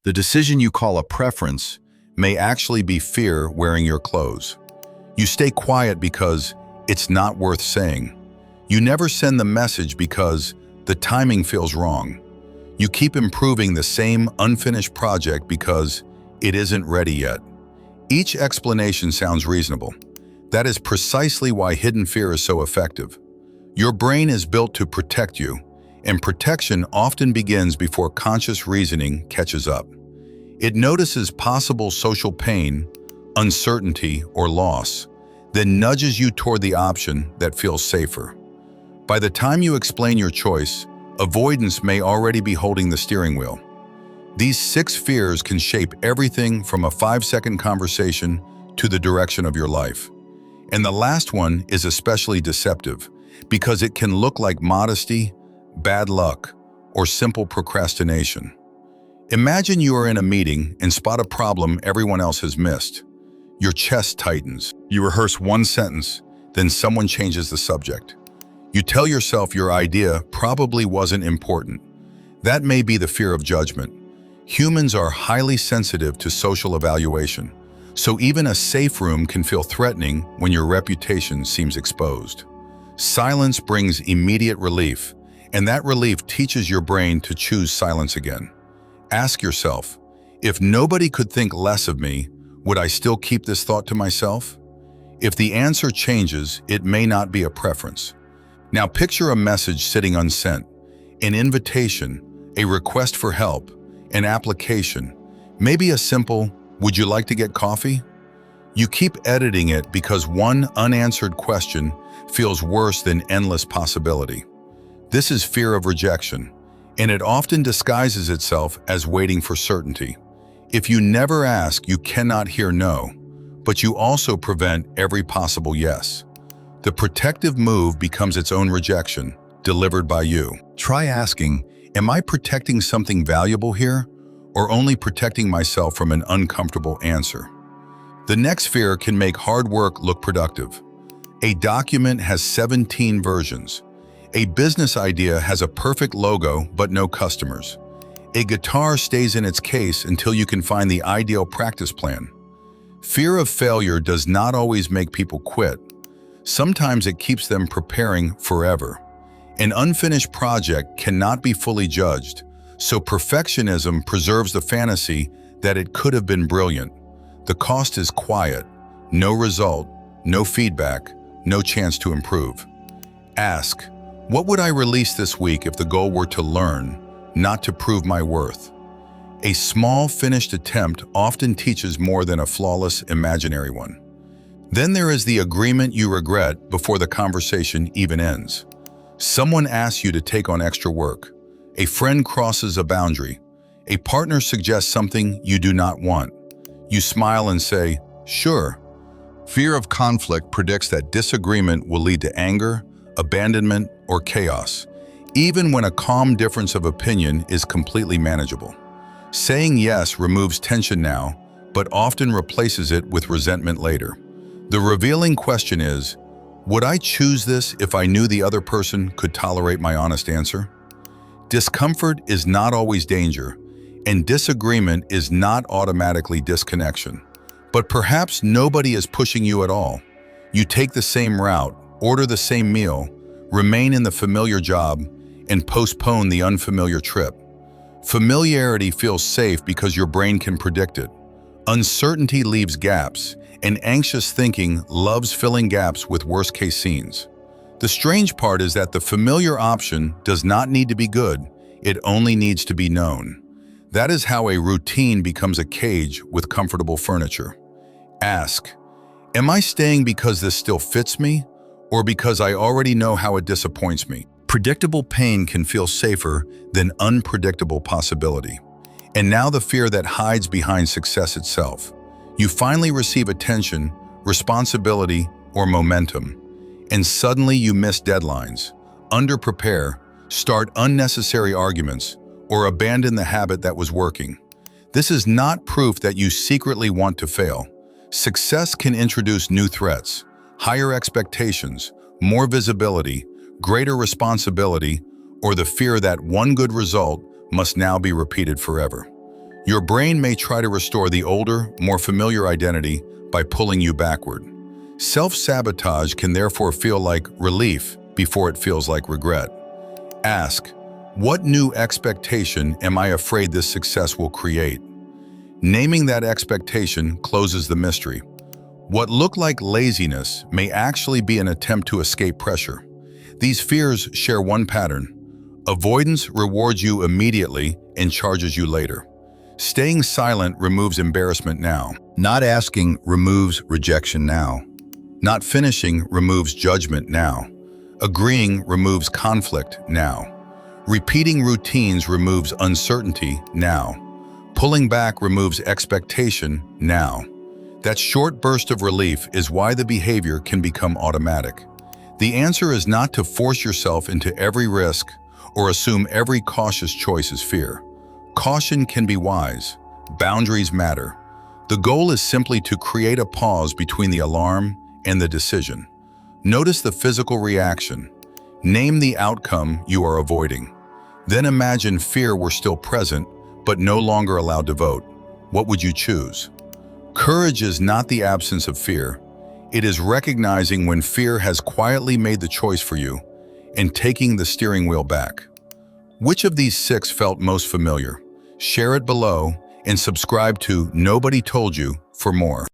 The decision you call a preference may actually be fear wearing your clothes. You stay quiet because it's not worth saying. You never send the message because the timing feels wrong. You keep improving the same unfinished project because it isn't ready yet. Each explanation sounds reasonable. That is precisely why hidden fear is so effective. Your brain is built to protect you, and protection often begins before conscious reasoning catches up. It notices possible social pain, uncertainty, or loss, then nudges you toward the option that feels safer. By the time you explain your choice, avoidance may already be holding the steering wheel. These 6 fears can shape everything from a 5-second conversation to the direction of your life. And the last one is especially deceptive because it can look like modesty, bad luck, or simple procrastination. Imagine you are in a meeting and spot a problem everyone else has missed. Your chest tightens. You rehearse one sentence, then someone changes the subject. You tell yourself your idea probably wasn't important. That may be the fear of judgment. Humans are highly sensitive to social evaluation, so even a safe room can feel threatening when your reputation seems exposed. Silence brings immediate relief, and that relief teaches your brain to choose silence again. Ask yourself, if nobody could think less of me, would I still keep this thought to myself? If the answer changes, it may not be a preference. Now picture a message sitting unsent, an invitation, a request for help, an application, maybe a simple, "Would you like to get coffee?" You keep editing it because one unanswered question feels worse than endless possibility. This is fear of rejection, and it often disguises itself as waiting for certainty. If you never ask, you cannot hear no, but you also prevent every possible yes. The protective move becomes its own rejection, delivered by you. Try asking, am I protecting something valuable here, or only protecting myself from an uncomfortable answer? The next fear can make hard work look productive. A document has 17 versions. A business idea has a perfect logo but no customers. A guitar stays in its case until you can find the ideal practice plan. Fear of failure does not always make people quit. Sometimes it keeps them preparing forever. An unfinished project cannot be fully judged, so perfectionism preserves the fantasy that it could have been brilliant. The cost is quiet, no result, no feedback, no chance to improve. Ask, what would I release this week if the goal were to learn, not to prove my worth? A small, finished attempt often teaches more than a flawless, imaginary one. Then there is the agreement you regret before the conversation even ends. Someone asks you to take on extra work. A friend crosses a boundary. A partner suggests something you do not want. You smile and say, sure. Fear of conflict predicts that disagreement will lead to anger, abandonment, or chaos, even when a calm difference of opinion is completely manageable. Saying yes removes tension now, but often replaces it with resentment later. The revealing question is, would I choose this if I knew the other person could tolerate my honest answer? Discomfort is not always danger, and disagreement is not automatically disconnection. But perhaps nobody is pushing you at all. You take the same route, order the same meal, remain in the familiar job, and postpone the unfamiliar trip. Familiarity feels safe because your brain can predict it. Uncertainty leaves gaps, and anxious thinking loves filling gaps with worst-case scenes. The strange part is that the familiar option does not need to be good, it only needs to be known. That is how a routine becomes a cage with comfortable furniture. Ask, am I staying because this still fits me, or because I already know how it disappoints me? Predictable pain can feel safer than unpredictable possibility. And now the fear that hides behind success itself. You finally receive attention, responsibility, or momentum, and suddenly you miss deadlines, underprepare, start unnecessary arguments, or abandon the habit that was working. This is not proof that you secretly want to fail. Success can introduce new threats, higher expectations, more visibility, greater responsibility, or the fear that one good result must now be repeated forever. Your brain may try to restore the older, more familiar identity by pulling you backward. Self-sabotage can therefore feel like relief before it feels like regret. Ask, what new expectation am I afraid this success will create? Naming that expectation closes the mystery. What looked like laziness may actually be an attempt to escape pressure. These fears share one pattern. Avoidance rewards you immediately and charges you later. Staying silent removes embarrassment now. Not asking removes rejection now. Not finishing removes judgment now. Agreeing removes conflict now. Repeating routines removes uncertainty now. Pulling back removes expectation now. That short burst of relief is why the behavior can become automatic. The answer is not to force yourself into every risk or assume every cautious choice is fear. Caution can be wise. Boundaries matter. The goal is simply to create a pause between the alarm and the decision. Notice the physical reaction. Name the outcome you are avoiding. Then imagine fear were still present, but no longer allowed to vote. What would you choose? Courage is not the absence of fear. It is recognizing when fear has quietly made the choice for you and taking the steering wheel back. Which of these 6 felt most familiar? Share it below and subscribe to Nobody Told You for more.